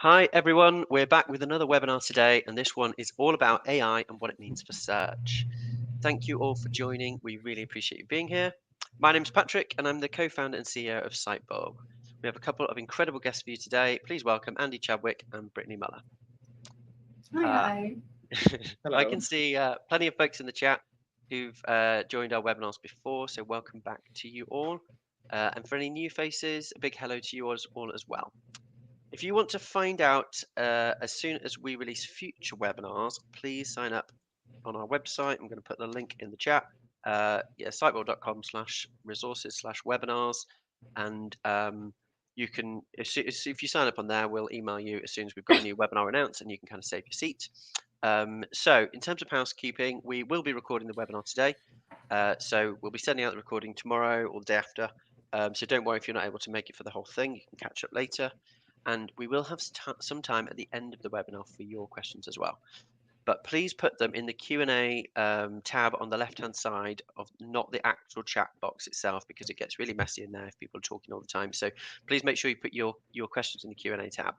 Hi everyone, we're back with another webinar today, and this one is all about AI and what it means for search. Thank you all for joining. We really appreciate you being here. My name's Patrick, and I'm the co-founder and CEO of Sitebulb. We have a couple of incredible guests for you today. Please welcome Andy Chadwick and Britney Muller. Hi. I Hello. can see plenty of folks in the chat who've joined our webinars before, so welcome back to you all. And for any new faces, a big hello to you all as well. If you want to find out as soon as we release future webinars, please sign up on our website. I'm going to put the link in the chat. Sitebulb.com/resources/webinars. And you can, if you sign up on there, we'll email you as soon as we've got a new webinar announced, and you can kind of save your seat. So in terms of housekeeping, we will be recording the webinar today. So we'll be sending out the recording tomorrow or the day after. So don't worry if you're not able to make it for the whole thing. You can catch up later. And we will have some time at the end of the webinar for your questions as well. But please put them in the Q&A tab on the left-hand side of not the actual chat box itself, because it gets really messy in there if people are talking all the time. So please make sure you put your questions in the Q&A tab.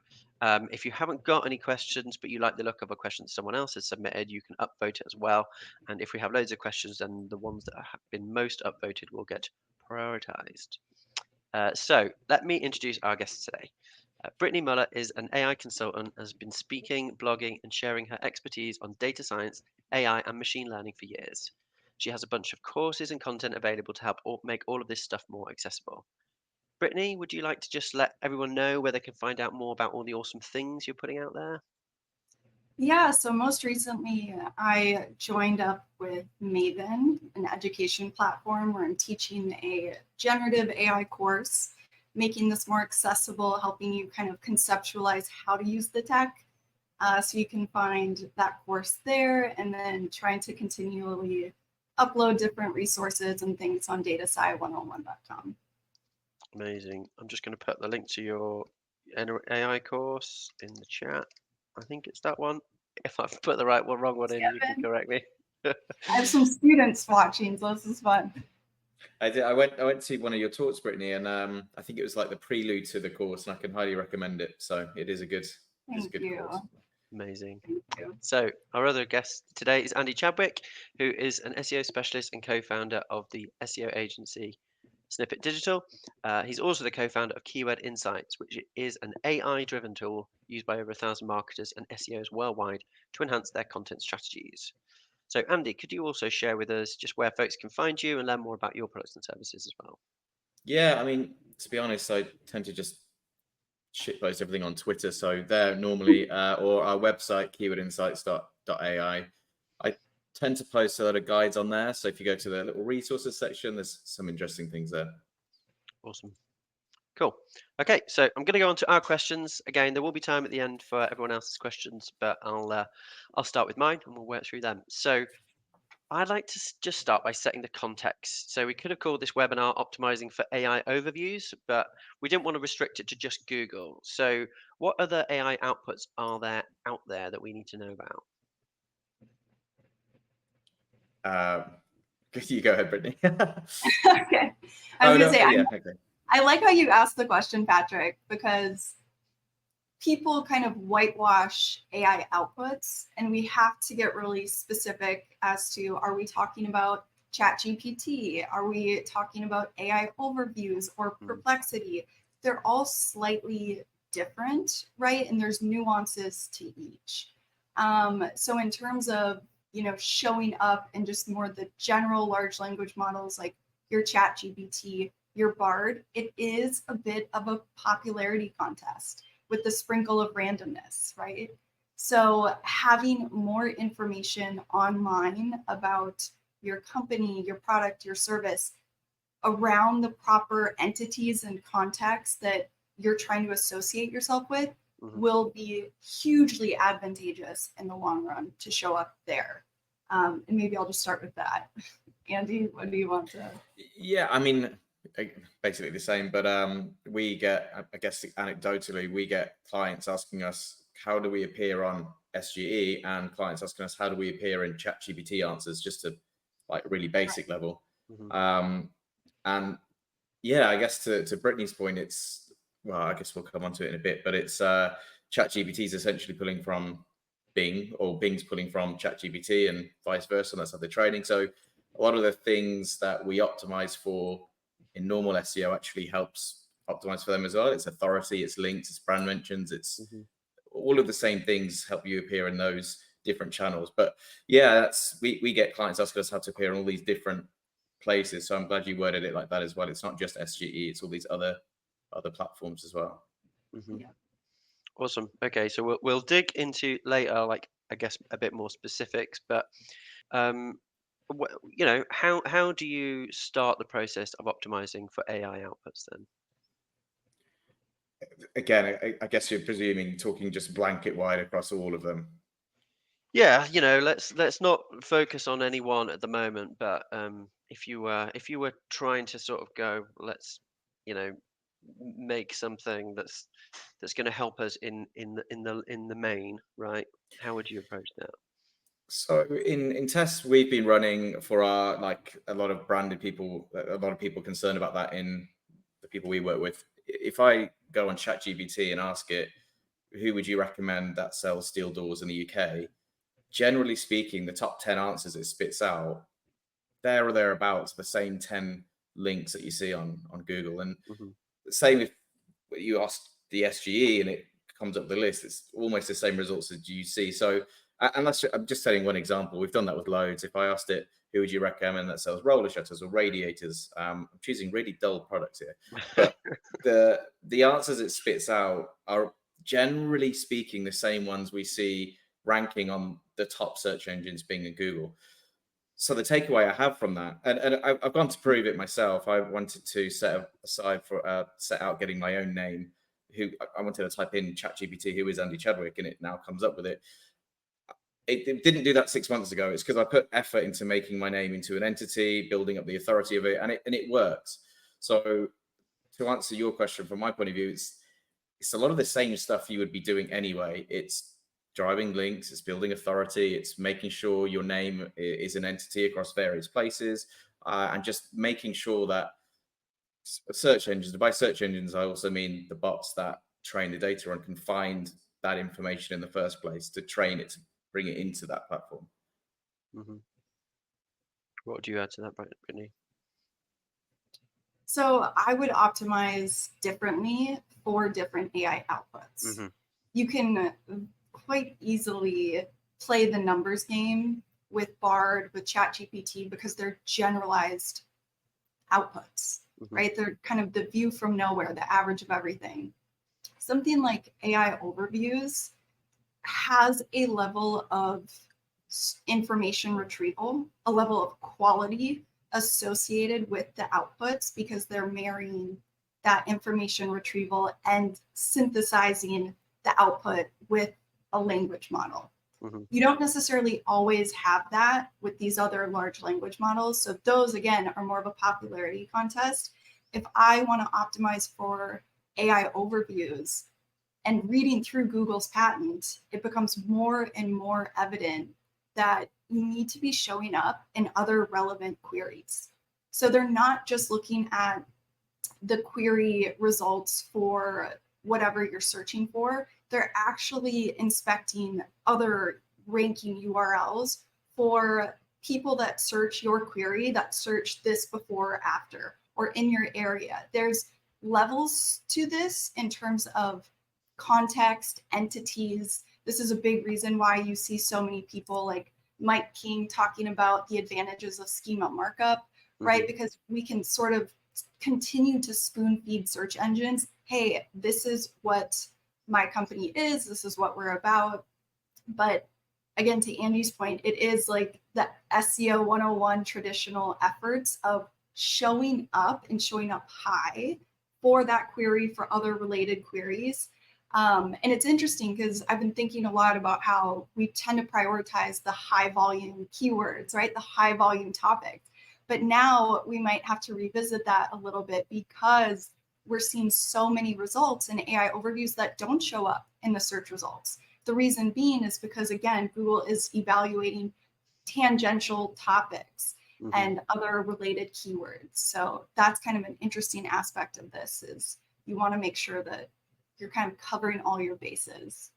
If you haven't got any questions, but you like the look of a question someone else has submitted, you can upvote it as well. And if we have loads of questions, then the ones that have been most upvoted will get prioritized. So let me introduce our guests today. Britney Muller is an AI consultant, has been speaking, blogging, and sharing her expertise on data science, AI, and machine learning for years. She has a bunch of courses and content available to help make all of this stuff more accessible. Britney, would you like to just let everyone know where they can find out more about all the awesome things you're putting out there? Yeah, so most recently I joined up with Maven, an education platform where I'm teaching a generative AI course, making this more accessible, helping you kind of conceptualize how to use the tech. So you can find that course there, and then trying to continually upload different resources and things on datasci101.com. Amazing. I'm just going to put the link to your AI course in the chat. I think it's that one. If I've put the right one, wrong one in, you can correct me. I have some students watching, so this is fun. I went to see one of your talks, Brittany, and I think it was like the prelude to the course, and I can highly recommend it. So it is a good, Thank you. course. Amazing. Thank you. So our other guest today is Andy Chadwick, who is an SEO specialist and co-founder of the SEO agency Snippet Digital. He's also the co-founder of Keyword Insights, which is an AI-driven tool used by over 1,000 marketers and SEOs worldwide to enhance their content strategies. So Andy, could you also share with us just where folks can find you and learn more about your products and services as well? Yeah, I mean, to be honest, I tend to just shitpost everything on Twitter. So there normally, or our website, keywordinsights.ai. I tend to post a lot of guides on there. So if you go to the little resources section, there's some interesting things there. Awesome. Cool. Okay, so I'm going to go on to our questions. Again, there will be time at the end for everyone else's questions, but I'll start with mine and we'll work through them. So I'd like to just start by setting the context. So we could have called this webinar Optimizing for AI Overviews, but we didn't want to restrict it to just Google. So what other AI outputs are there out there that we need to know about? You go ahead, Brittany. Okay. I was gonna say, I like how you asked the question, Patrick, because people kind of whitewash AI outputs, and we have to get really specific as to, are we talking about ChatGPT? Are we talking about AI overviews or Perplexity? They're all slightly different, right? And there's nuances to each. So in terms of, showing up in just more the general large language models like your ChatGPT, your Bard, it is a bit of a popularity contest with the sprinkle of randomness, right? So having more information online about your company, your product, your service around the proper entities and contexts that you're trying to associate yourself with will be hugely advantageous in the long run to show up there. And maybe I'll just start with that. Andy, what do you want to? Yeah, I mean, basically the same, but we get, I guess anecdotally, we get clients asking us, how do we appear on SGE, and clients asking us, how do we appear in ChatGPT answers, just to like really basic level. And yeah, I guess to Brittany's point, it's, well, I guess we'll come on to it in a bit, but it's ChatGPT is essentially pulling from Bing, or Bing's pulling from ChatGPT, and vice versa. And that's how they're training. So a lot of the things that we optimize for in normal SEO actually helps optimize for them as well. It's authority, it's links, it's brand mentions, it's all of the same things help you appear in those different channels. But yeah, that's we get clients asking us how to appear in all these different places. So I'm glad you worded it like that as well. It's not just SGE, it's all these other platforms as well. Yeah. Awesome. Okay, so we'll dig into later, like I guess a bit more specifics, but you know, how do you start the process of optimizing for AI outputs then? Again, I guess you're presuming talking just blanket wide across all of them. Yeah, you know, let's not focus on any one at the moment, but if you were trying to sort of go, let's, you know, make something that's going to help us in the main, right? How would you approach that? So in tests we've been running for our, like, a lot of branded people, a lot of people concerned about that in the people we work with. If I go on ChatGPT and ask it, who would you recommend that sells steel doors in the UK? Generally speaking, the top 10 answers it spits out, there or thereabouts, the same 10 links that you see on Google. And the same if you ask the SGE and it comes up the list, it's almost the same results as you see. So, and I'm just setting one example. We've done that with loads. If I asked it, who would you recommend that sells roller shutters or radiators? I'm choosing really dull products here, but the answers it spits out are generally speaking the same ones we see ranking on the top search engines, Bing and Google. So the takeaway I have from that, and I've gone to prove it myself. I wanted to set out getting my own name. I wanted to type in ChatGPT, who is Andy Chadwick, and it now comes up with it. It didn't do that 6 months ago. It's because I put effort into making my name into an entity, building up the authority of it, and it works. So to answer your question from my point of view, it's a lot of the same stuff you would be doing anyway. It's driving links, it's building authority, it's making sure your name is an entity across various places, and just making sure that search engines, by search engines, I also mean the bots that train the data on, can find that information in the first place to train it, to bring it into that platform. What would you add to that, Britney? So I would optimize differently for different AI outputs. You can quite easily play the numbers game with Bard, with ChatGPT, because they're generalized outputs, right? They're kind of the view from nowhere, the average of everything. Something like AI overviews has a level of information retrieval, a level of quality associated with the outputs, because they're marrying that information retrieval and synthesizing the output with a language model. You don't necessarily always have that with these other large language models. So those, again, are more of a popularity contest. If I want to optimize for AI overviews and reading through Google's patent, it becomes more and more evident that you need to be showing up in other relevant queries. So they're not just looking at the query results for whatever you're searching for. They're actually inspecting other ranking URLs for people that search your query, that search this before or after, or in your area. There's levels to this in terms of context, entities. This is a big reason why you see so many people like Mike King talking about the advantages of schema markup, right? Because we can sort of continue to spoon feed search engines. Hey, this is what my company is. This is what we're about. But again, to Andy's point, it is like the SEO 101 traditional efforts of showing up and showing up high for that query, for other related queries. And it's interesting because I've been thinking a lot about how we tend to prioritize the high volume keywords, right? The high volume topics. But now we might have to revisit that a little bit, because we're seeing so many results in AI overviews that don't show up in the search results. The reason being is because, again, Google is evaluating tangential topics and other related keywords. So that's kind of an interesting aspect of this, is you want to make sure that you're kind of covering all your bases.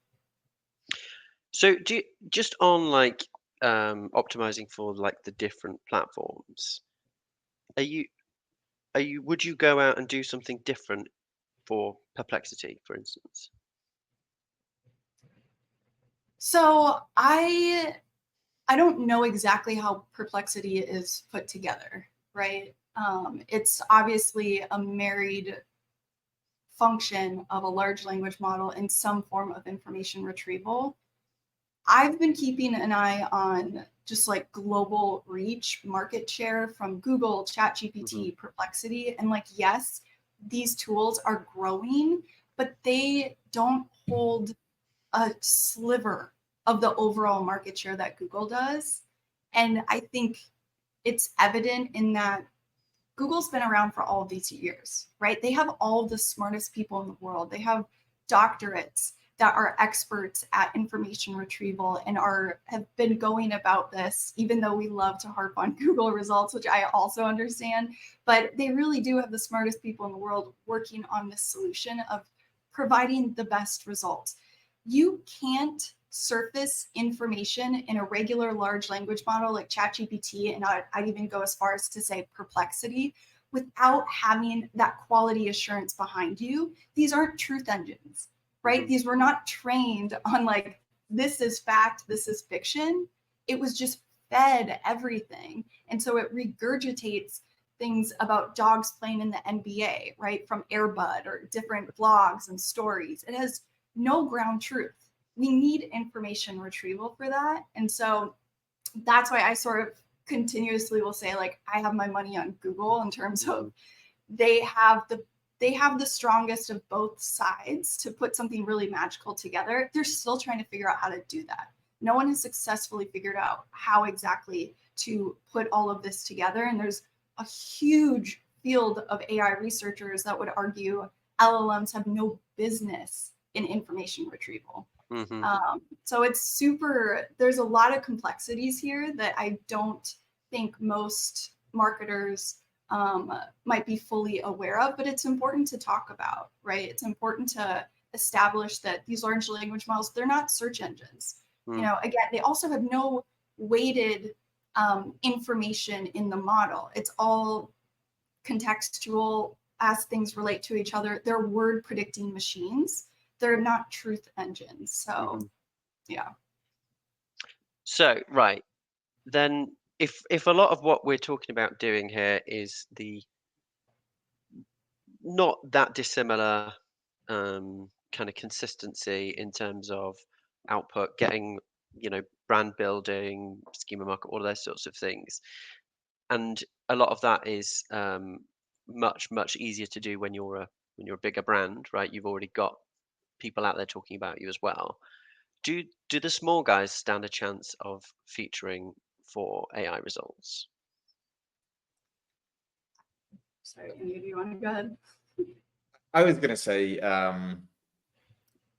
So do you, just on like optimizing for like the different platforms, are you would you go out and do something different for Perplexity, for instance? So I don't know exactly how Perplexity is put together, right? It's obviously a married function of a large language model and some form of information retrieval. I've been keeping an eye on just like global reach, market share from Google, ChatGPT, Perplexity. And like, yes, these tools are growing, but they don't hold a sliver of the overall market share that Google does. And I think it's evident in that Google's been around for all of these years, right? They have all of the smartest people in the world. They have doctorates that are experts at information retrieval and have been going about this, even though we love to harp on Google results, which I also understand. But they really do have the smartest people in the world working on this solution of providing the best results. You can't surface information in a regular large language model like ChatGPT, and I'd even go as far as to say Perplexity, without having that quality assurance behind you. These aren't truth engines, right? These were not trained on like, this is fact, this is fiction. It was just fed everything. And so it regurgitates things about dogs playing in the NBA, right? From Air Bud or different blogs and stories. It has no ground truth. We need information retrieval for that. And so that's why I sort of continuously will say, like, I have my money on Google in terms of they have the strongest of both sides to put something really magical together. They're still trying to figure out how to do that. No one has successfully figured out how exactly to put all of this together. And there's a huge field of AI researchers that would argue LLMs have no business in information retrieval. So it's there's a lot of complexities here that I don't think most marketers might be fully aware of, but it's important to talk about, right? It's important to establish that these large language models, they're not search engines. You know, again, they also have no weighted information in the model. It's all contextual as things relate to each other. They're word predicting machines. They're not truth engines. So, yeah. So, right. Then if a lot of what we're talking about doing here is the not that dissimilar kind of consistency in terms of output, getting, you know, brand building, schema markup, all of those sorts of things. And a lot of that is much easier to do when you're a bigger brand, right? You've already got people out there talking about you as well. Do the small guys stand a chance of featuring for AI results? Sorry, Andy, do you want to go ahead? I was going to say,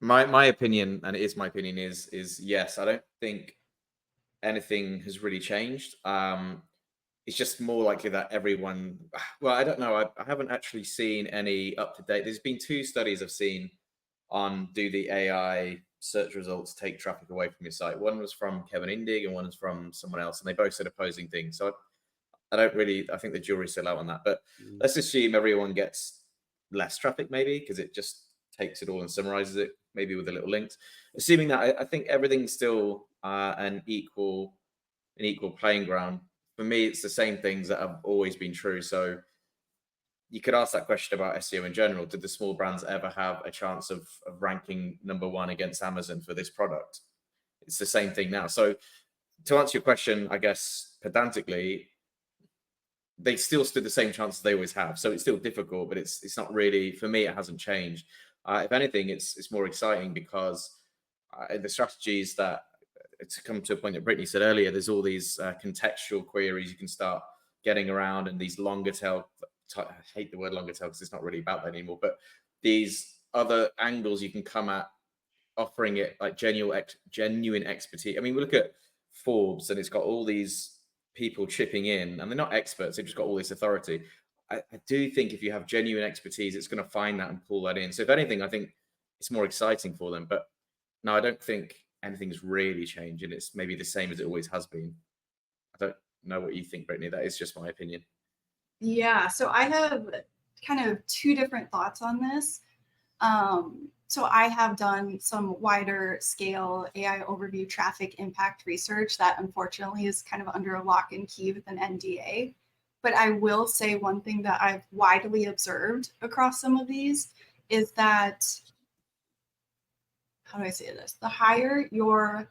my opinion, and it is my opinion, is yes. I don't think anything has really changed. It's just more likely that everyone. Well, I don't know. I haven't actually seen any up to date. There's been 2 studies I've seen on do the AI search results take traffic away from your site. One was from Kevin Indig and one was from someone else, and they both said opposing things. So I don't really. I think the jury's still out on that. But let's assume everyone gets less traffic, maybe, because it just takes it all and summarizes it, maybe with a little links. Assuming that, I think everything's still an equal playing ground. For me, it's the same things that have always been true. So you could ask that question about SEO in general. Did the small brands ever have a chance of ranking #1 against Amazon for this product? It's the same thing now. So to answer your question, I guess pedantically, they still stood the same chances they always have. So it's still difficult, but it's not really, for me, it hasn't changed. If anything, it's more exciting because the strategies that, to come to a point that Britney said earlier, there's all these contextual queries you can start getting around, and these longer tail, I hate the word longer tail because it's not really about that anymore, but these other angles you can come at, offering it like genuine expertise. I mean, we look at Forbes and it's got all these people chipping in, and they're not experts, they've just got all this authority. I do think if you have genuine expertise, it's going to find that and pull that in. So if anything, I think it's more exciting for them. But no, I don't think anything's really changed, and it's maybe the same as it always has been. I don't know what you think, Brittany. That is just my opinion. Yeah, so I have kind of two different thoughts on this. So I have done some wider scale AI overview traffic impact research that unfortunately is kind of under a lock and key with an NDA. But I will say one thing that I've widely observed across some of these is that, how do I say this? The higher your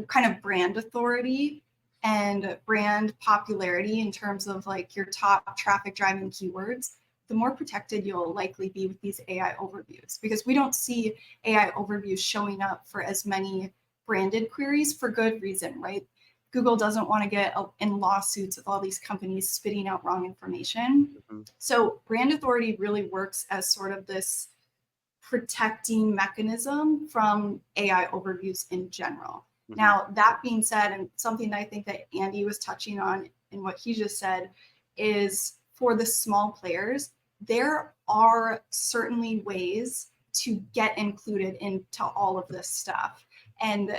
kind of brand authority and brand popularity in terms of like your top traffic driving keywords, the more protected you'll likely be with these AI overviews, because we don't see AI overviews showing up for as many branded queries for good reason, right? Google doesn't want to get in lawsuits with all these companies spitting out wrong information. Mm-hmm. So brand authority really works as sort of this protecting mechanism from AI overviews in general. Mm-hmm. Now, that being said, and something that I think that Andy was touching on in what he just said, is for the small players, there are certainly ways to get included into all of this stuff. And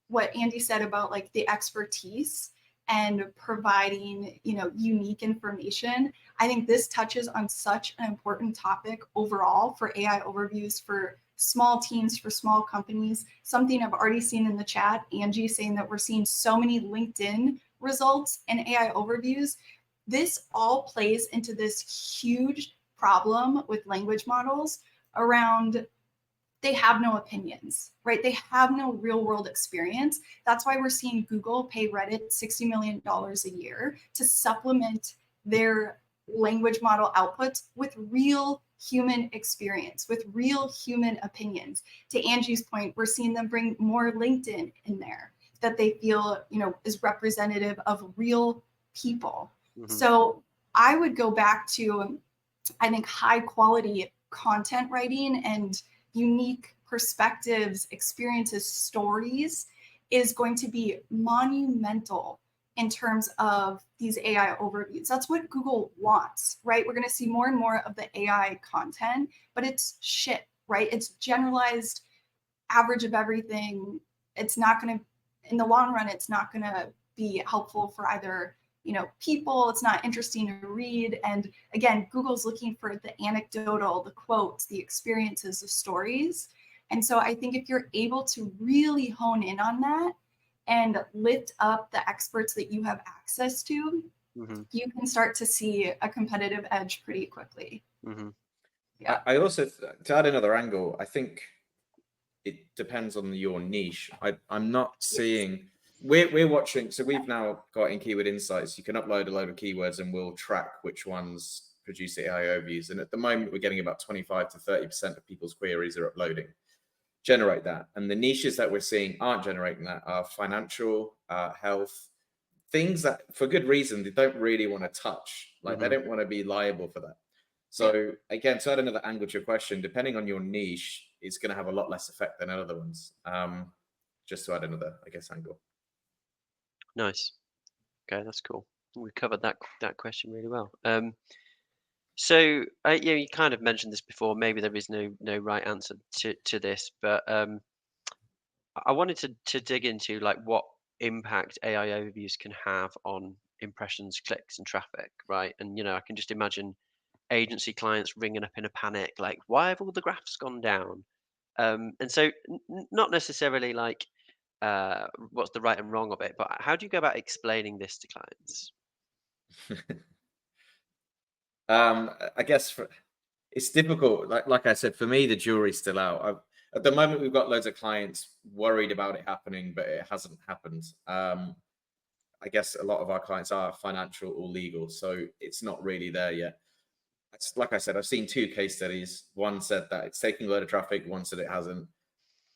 what Andy said about like the expertise and providing, you know, unique information, I think this touches on such an important topic overall for AI overviews for small teams, for small companies. Something I've already seen in the chat, Angie saying that we're seeing so many LinkedIn results and AI overviews. This all plays into this huge problem with language models around they have no opinions, right? They have no real world experience. That's why we're seeing Google pay Reddit $60 million a year to supplement their language model outputs with real human experience, with real human opinions. To Angie's point, we're seeing them bring more LinkedIn in there that they feel, you know, is representative of real people. Mm-hmm. So I would go back to, I think, high quality content writing and unique perspectives, experiences, stories is going to be monumental in terms of these AI overviews. That's what Google wants, right? We're going to see more and more of the AI content, but it's shit, right? It's generalized, average of everything. It's not going to, in the long run, it's not going to be helpful for either, you know, people. It's not interesting to read. And again, Google's looking for the anecdotal, the quotes, the experiences, the stories. And so I think if you're able to really hone in on that and lift up the experts that you have access to, mm-hmm. you can start to see a competitive edge pretty quickly. Mm-hmm. Yeah. I also, to add another angle, I think it depends on your niche. I'm not seeing... We're watching, so we've now got in Keyword Insights, you can upload a load of keywords and we'll track which ones produce the AI overviews. And at the moment, we're getting about 25 to 30% of people's queries are uploading, generate that. And the niches that we're seeing aren't generating that are financial, health, things that for good reason, they don't really want to touch. Like, mm-hmm. They don't want to be liable for that. So again, to add another angle to your question, depending on your niche, it's going to have a lot less effect than other ones. Just to add another, I guess, angle. Nice. Okay, that's cool. We covered that question really well. So you kind of mentioned this before. Maybe there is no right answer to this, but I wanted to dig into like what impact AI overviews can have on impressions, clicks, and traffic, right? And I can just imagine agency clients ringing up in a panic, like, why have all the graphs gone down? And so not necessarily like what's the right and wrong of it, but how do you go about explaining this to clients? I guess it's difficult. Like I said, for me, the jury's still out. At the moment, we've got loads of clients worried about it happening, but it hasn't happened. I guess a lot of our clients are financial or legal, so it's not really there yet. Like I said, I've seen two case studies. One said that it's taking a lot of traffic. One said it hasn't.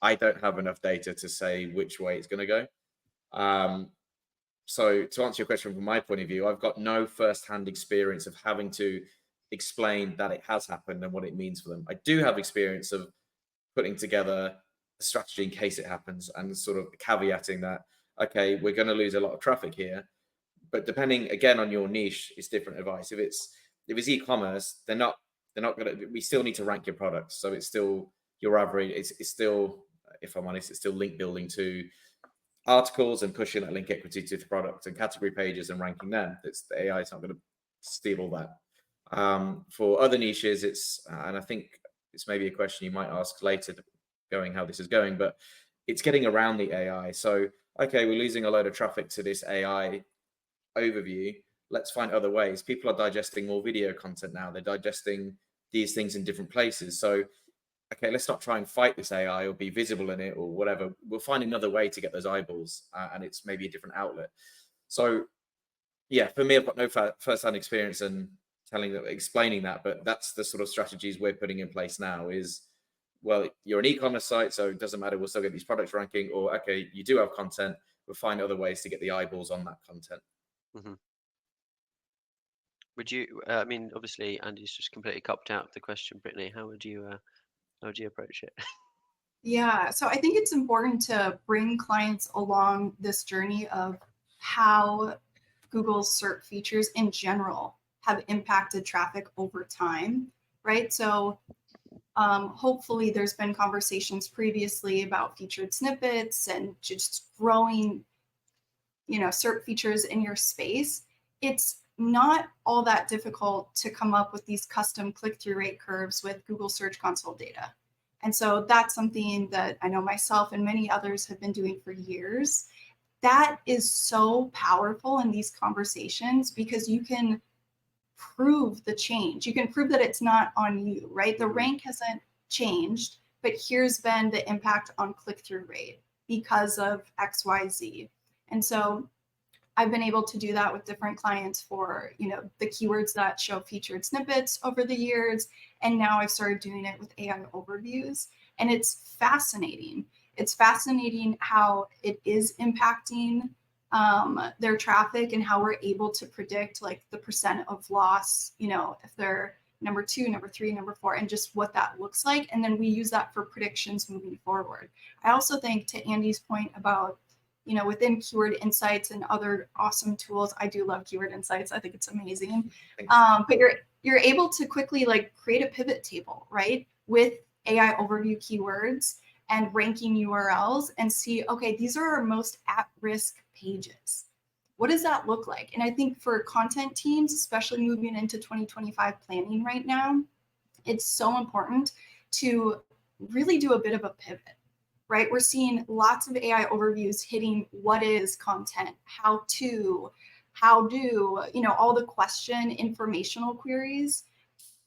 I don't have enough data to say which way it's going to go. So to answer your question from my point of view, I've got no first-hand experience of having to explain that it has happened and what it means for them. I do have experience of putting together a strategy in case it happens and sort of caveating that, okay, we're going to lose a lot of traffic here, but depending again on your niche, it's different advice. If it's e-commerce, they're not going to. We still need to rank your products, so it's still your average, it's still, if I'm honest, it's still link building to articles and pushing that link equity to the product and category pages and ranking them. It's the AI is not going to steal all that. For other niches, it's and I think it's maybe a question you might ask later, going how this is going, but it's getting around the AI. So, okay, we're losing a load of traffic to this AI overview. Let's find other ways. People are digesting more video content now. They're digesting these things in different places. So, okay, let's not try and fight this AI or be visible in it or whatever. We'll find another way to get those eyeballs, and it's maybe a different outlet. So, yeah, for me, I've got no first-hand experience in explaining that, but that's the sort of strategies we're putting in place now. Is, well, you're an e-commerce site, so it doesn't matter. We'll still get these products ranking. Or, okay, you do have content. We'll find other ways to get the eyeballs on that content. Mm-hmm. Would you? I mean, obviously, Andy's just completely copped out of the question. Brittany, how would you approach it? Yeah, so I think it's important to bring clients along this journey of how Google's search features in general have impacted traffic over time, right? So hopefully there's been conversations previously about featured snippets and just growing, search features in your space. It's not all that difficult to come up with these custom click-through rate curves with Google Search Console data. And so that's something that I know myself and many others have been doing for years. That is so powerful in these conversations because you can prove the change. You can prove that it's not on you, right? The rank hasn't changed, but here's been the impact on click-through rate because of XYZ. And so I've been able to do that with different clients for, the keywords that show featured snippets over the years. And now I've started doing it with AI overviews. And it's fascinating. It's fascinating how it is impacting their traffic and how we're able to predict like the percent of loss, if they're number 2, number 3, number 4, and just what that looks like. And then we use that for predictions moving forward. I also think, to Andy's point about, within Keyword Insights and other awesome tools, I do love Keyword Insights. I think it's amazing. But you're able to quickly like create a pivot table, right, with AI overview keywords and ranking URLs and see, okay, these are our most at-risk pages. What does that look like? And I think for content teams, especially moving into 2025 planning right now, it's so important to really do a bit of a pivot, right? We're seeing lots of AI overviews hitting what is content, how do, all the question informational queries.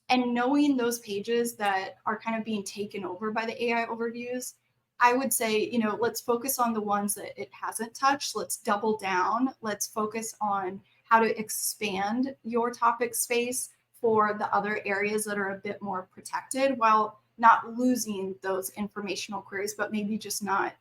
And knowing those pages that are kind of being taken over by the AI overviews, I would say, let's focus on the ones that it hasn't touched. Let's double down. Let's focus on how to expand your topic space for the other areas that are a bit more protected while not losing those informational queries, but maybe just not,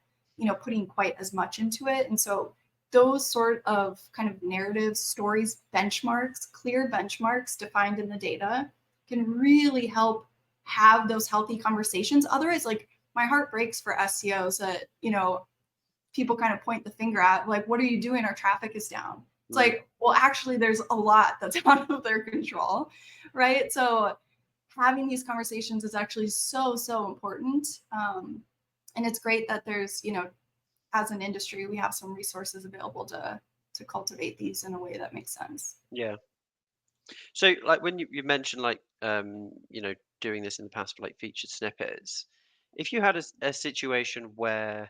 putting quite as much into it. And so those sort of kind of narratives, stories, benchmarks, clear benchmarks defined in the data can really help have those healthy conversations. Otherwise, like, my heart breaks for SEOs that, people kind of point the finger at, like, what are you doing? Our traffic is down. It's like, well, actually, there's a lot that's out of their control, right? So having these conversations is actually so, so important. And it's great that there's, as an industry, we have some resources available to cultivate these in a way that makes sense. Yeah. So, like, when you mentioned, like, doing this in the past for like featured snippets, if you had a situation where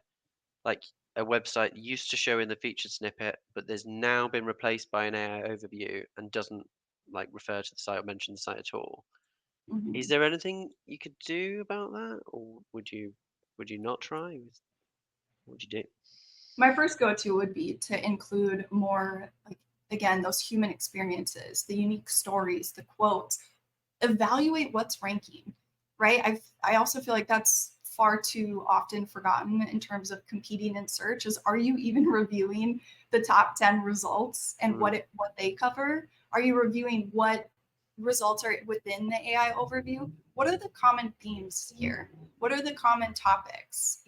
like a website used to show in the featured snippet, but there's now been replaced by an AI overview and doesn't like refer to the site or mention the site at all, is there anything you could do about that, or would you not try? What would you do? My first go-to would be to include more, like, again, those human experiences, the unique stories, the quotes, evaluate what's ranking, right? I also feel like that's far too often forgotten in terms of competing in search. Is, are you even reviewing the top 10 results and what they cover? Are you reviewing what results are within the AI overview? What are the common themes here? What are the common topics?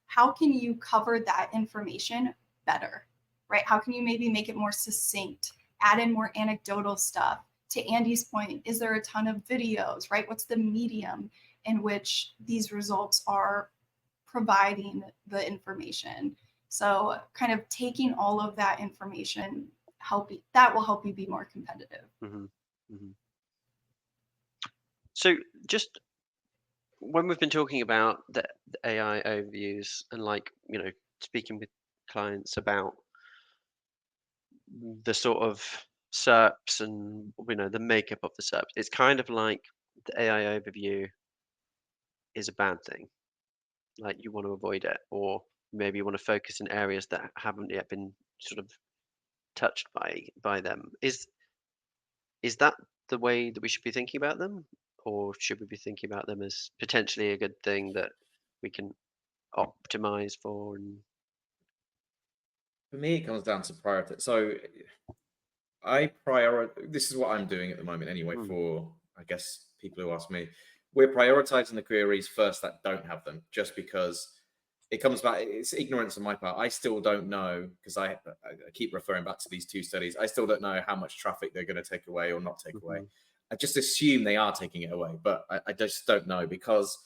How can you cover that information better, right? How can you maybe make it more succinct, add in more anecdotal stuff? To Andy's point, is there a ton of videos, right? What's the medium in which these results are providing the information. So kind of taking all of that information, that will help you be more competitive. So just when we've been talking about the AI overviews and like, speaking with clients about the sort of SERPs and, the makeup of the SERPs, it's kind of like the AI overview is a bad thing. Like you want to avoid it, or maybe you want to focus in areas that haven't yet been sort of touched by them. Is that the way that we should be thinking about them, or should we be thinking about them as potentially a good thing that we can optimize for? And for me, it comes down to priority. So this is what I'm doing at the moment anyway, for I guess people who ask me. We're prioritizing the queries first that don't have them, just because it comes back, it's ignorance on my part. I still don't know, because I keep referring back to these 2 studies. I still don't know how much traffic they're going to take away or not take away. I just assume they are taking it away, but I just don't know, because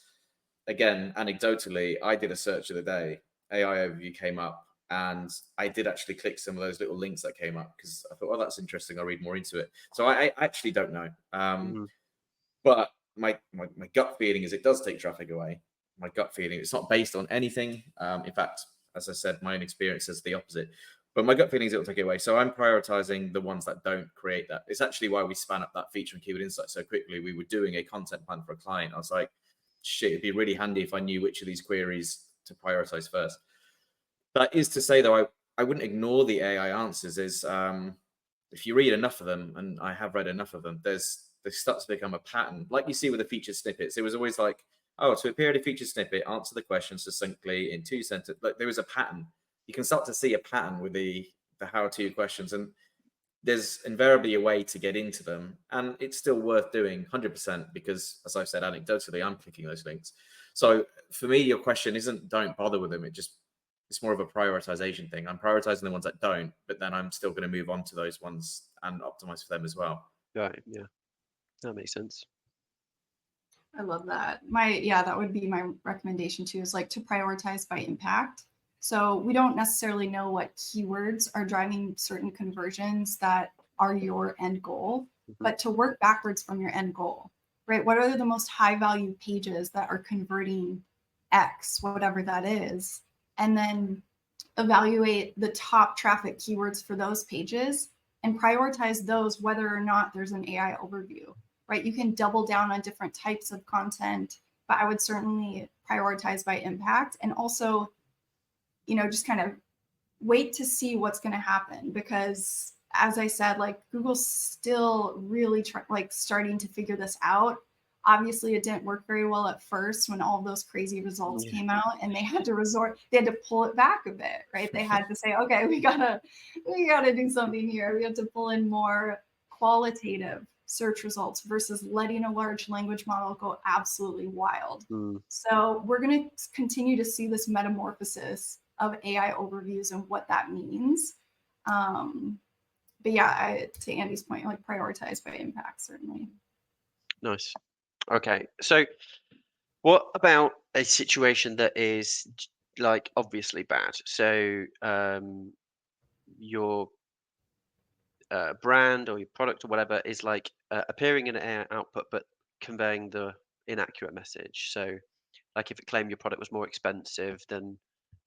again, anecdotally, I did a search the other day, AI overview came up, and I did actually click some of those little links that came up, because I thought, oh, that's interesting, I'll read more into it. So I actually don't know. But my gut feeling is it does take traffic away. My gut feeling, it's not based on anything. In fact, as I said, my own experience says the opposite. But my gut feeling is it will take it away. So I'm prioritizing the ones that don't create that. It's actually why we span up that feature and keyword insight so quickly. We were doing a content plan for a client. I was like, shit, it'd be really handy if I knew which of these queries to prioritize first. That is to say, though, I wouldn't ignore the AI answers. If you read enough of them, and I have read enough of them, they start to become a pattern. Like you see with the featured snippets, it was always like, oh, to appear in a featured snippet, answer the question succinctly in 2 sentences. Like there was a pattern. You can start to see a pattern with the how-to questions, and there's invariably a way to get into them, and it's still worth doing 100%, because as I've said, anecdotally, I'm clicking those links. So for me, your question isn't don't bother with them. It's more of a prioritization thing. I'm prioritizing the ones that don't, but then I'm still going to move on to those ones and optimize for them as well. Right. Yeah, that makes sense. I love that. That would be my recommendation too, is like to prioritize by impact. So we don't necessarily know what keywords are driving certain conversions that are your end goal, but to work backwards from your end goal, right? What are the most high value pages that are converting X, whatever that is, and then evaluate the top traffic keywords for those pages and prioritize those, whether or not there's an AI overview, right? You can double down on different types of content, but I would certainly prioritize by impact, and also, just kind of wait to see what's going to happen, because as I said, like Google's still really starting to figure this out. Obviously, it didn't work very well at first when all of those crazy results came out, and they had to pull it back a bit, right? They had to say, okay, we gotta do something here. We have to pull in more qualitative search results versus letting a large language model go absolutely wild. So we're going to continue to see this metamorphosis of AI overviews and what that means. But yeah, to Andy's point, like prioritize by impact, certainly. Nice. Okay, so what about a situation that is like obviously bad? So your brand or your product or whatever is like appearing in an AI output, but conveying the inaccurate message. So like if it claimed your product was more expensive than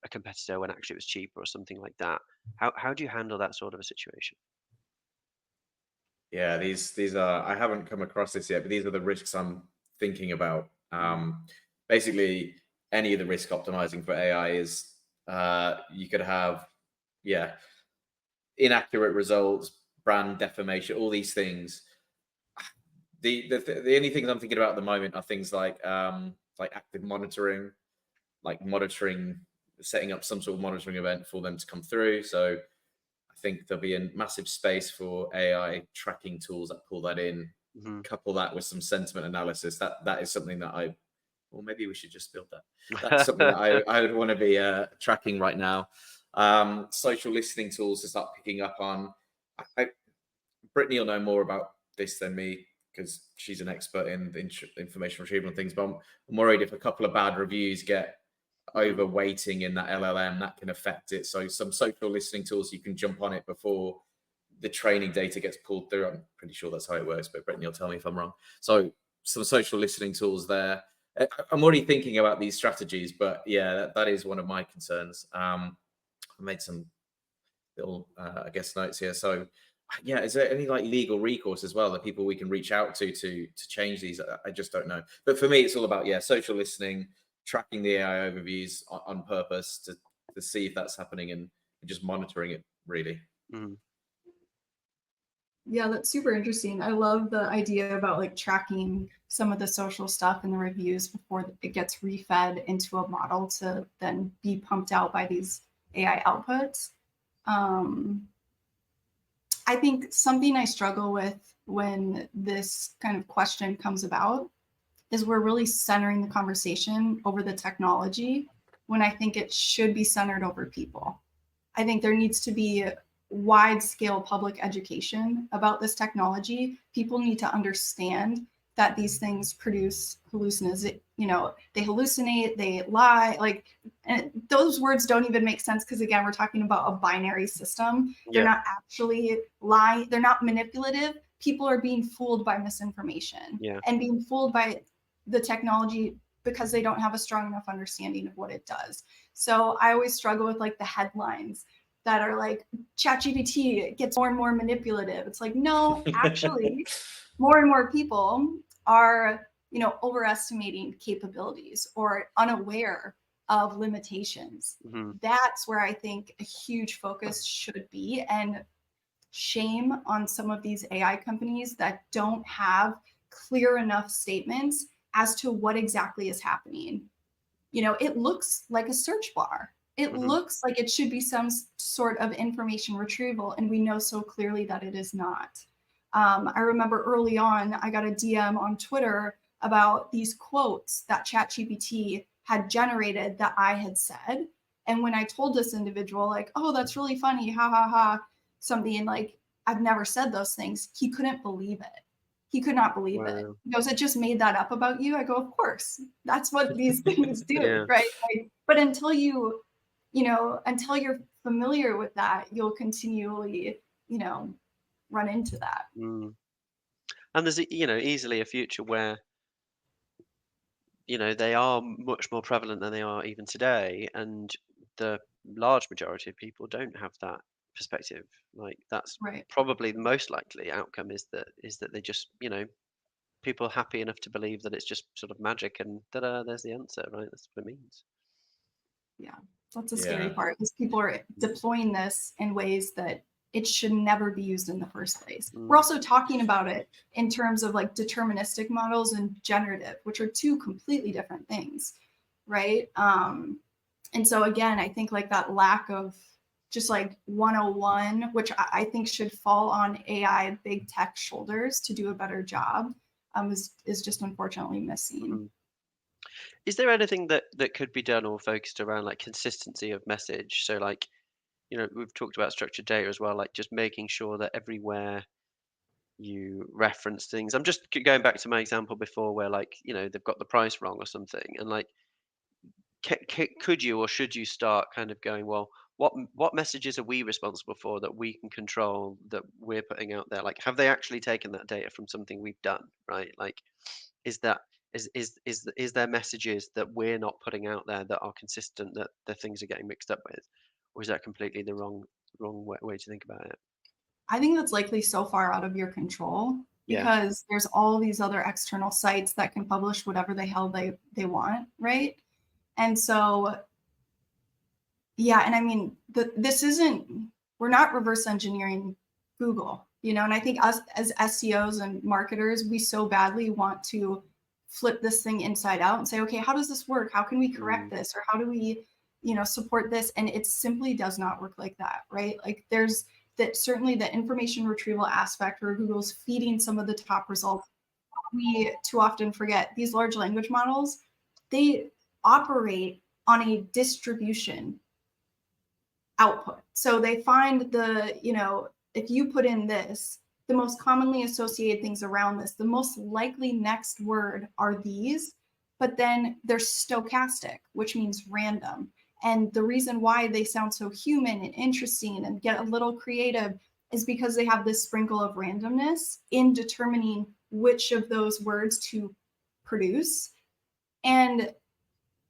a competitor when actually it was cheaper or something like that. How do you handle that sort of a situation? Yeah, these are, I haven't come across this yet, but these are the risks I'm thinking about. Basically, any of the risk optimizing for AI is you could have, inaccurate results, brand defamation, all these things. The only things I'm thinking about at the moment are things like active monitoring, setting up some sort of monitoring event for them to come through. So I think there'll be a massive space for AI tracking tools that pull that in. Couple that with some sentiment analysis. That is something that maybe we should just build that. That's something that I would want to be tracking right now. Social listening tools to start picking up on. Brittany will know more about this than me, because she's an expert in the information retrieval and things. But I'm worried if a couple of bad reviews get overweighting in that LLM, that can affect it. So some social listening tools, you can jump on it before the training data gets pulled through. I'm pretty sure that's how it works, but Brittany will tell me if I'm wrong. So some social listening tools there. I'm already thinking about these strategies, but yeah, that is one of my concerns. I made some little, I guess, notes here. So yeah, is there any like legal recourse as well that people we can reach out to change these? I just don't know. But for me, it's all about, yeah, social listening, tracking the AI overviews on purpose to see if that's happening, and just monitoring it, really. Yeah, that's super interesting. I love the idea about like tracking some of the social stuff in the reviews before it gets refed into a model to then be pumped out by these AI outputs. I think something I struggle with when this kind of question comes about is we're really centering the conversation over the technology when I think it should be centered over people. I think there needs to be wide scale public education about this technology. People need to understand that these things produce hallucinations. They hallucinate, they lie, like, and those words don't even make sense because, again, we're talking about a binary system. They're not actually lying. They're not manipulative. People are being fooled by misinformation and being fooled by the technology because they don't have a strong enough understanding of what it does. So I always struggle with like the headlines that are like, ChatGPT gets more and more manipulative. It's like, no, actually, more and more people are, overestimating capabilities or unaware of limitations. That's where I think a huge focus should be, and shame on some of these AI companies that don't have clear enough statements as to what exactly is happening. It looks like a search bar. It looks like it should be some sort of information retrieval, and we know so clearly that it is not. I remember early on, I got a DM on Twitter about these quotes that ChatGPT had generated that I had said. And when I told this individual, like, oh, that's really funny, ha ha ha, something like, I've never said those things, he couldn't believe it. He could not believe it. He goes, it just made that up about you? I go, of course, that's what these things do, right? But until until you're familiar with that, you'll continually, run into that. And there's, easily a future where, they are much more prevalent than they are even today. And the large majority of people don't have that perspective. Like that's probably the most likely outcome is that they just, people happy enough to believe that it's just sort of magic and ta-da, there's the answer, right? That's what it means. Yeah, that's a scary part, because people are deploying this in ways that it should never be used in the first place. We're also talking about it in terms of like deterministic models and generative, which are two completely different things, right? And so again, I think like that lack of just like 101, which I think should fall on AI big tech shoulders to do a better job, is just unfortunately missing. Is there anything that could be done or focused around like consistency of message? So like, we've talked about structured data as well, like just making sure that everywhere you reference things. I'm just going back to my example before where like, they've got the price wrong or something. And like, could you or should you start kind of going, well, what messages are we responsible for that we can control, that we're putting out there? Like, have they actually taken that data from something we've done, right? Like, is there messages that we're not putting out there that are consistent, that the things are getting mixed up with, or is that completely the wrong way to think about it? I think that's likely so far out of your control, because there's all these other external sites that can publish whatever the hell they want, right? And so, and I mean, we're not reverse engineering Google, and I think us as SEOs and marketers, we so badly want to flip this thing inside out and say, okay, how does this work? How can we correct this? Or how do we, support this? And it simply does not work like that, right? Like there's that certainly the information retrieval aspect where Google's feeding some of the top results. We too often forget these large language models, they operate on a distribution output. So they find if you put in this, the most commonly associated things around this, the most likely next word are these, but then they're stochastic, which means random. And the reason why they sound so human and interesting and get a little creative is because they have this sprinkle of randomness in determining which of those words to produce. And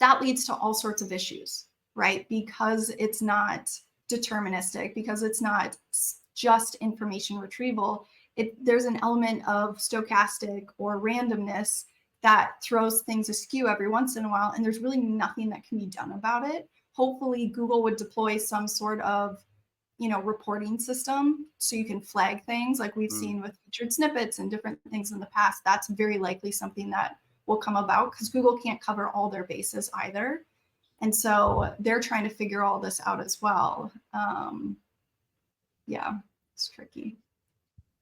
that leads to all sorts of issues, right? Because it's not deterministic, because it's not just information retrieval. There's an element of stochastic or randomness that throws things askew every once in a while, and there's really nothing that can be done about it. Hopefully Google would deploy some sort of, reporting system so you can flag things like we've seen with featured snippets and different things in the past. That's very likely something that will come about because Google can't cover all their bases either. And so they're trying to figure all this out as well. Yeah, it's tricky.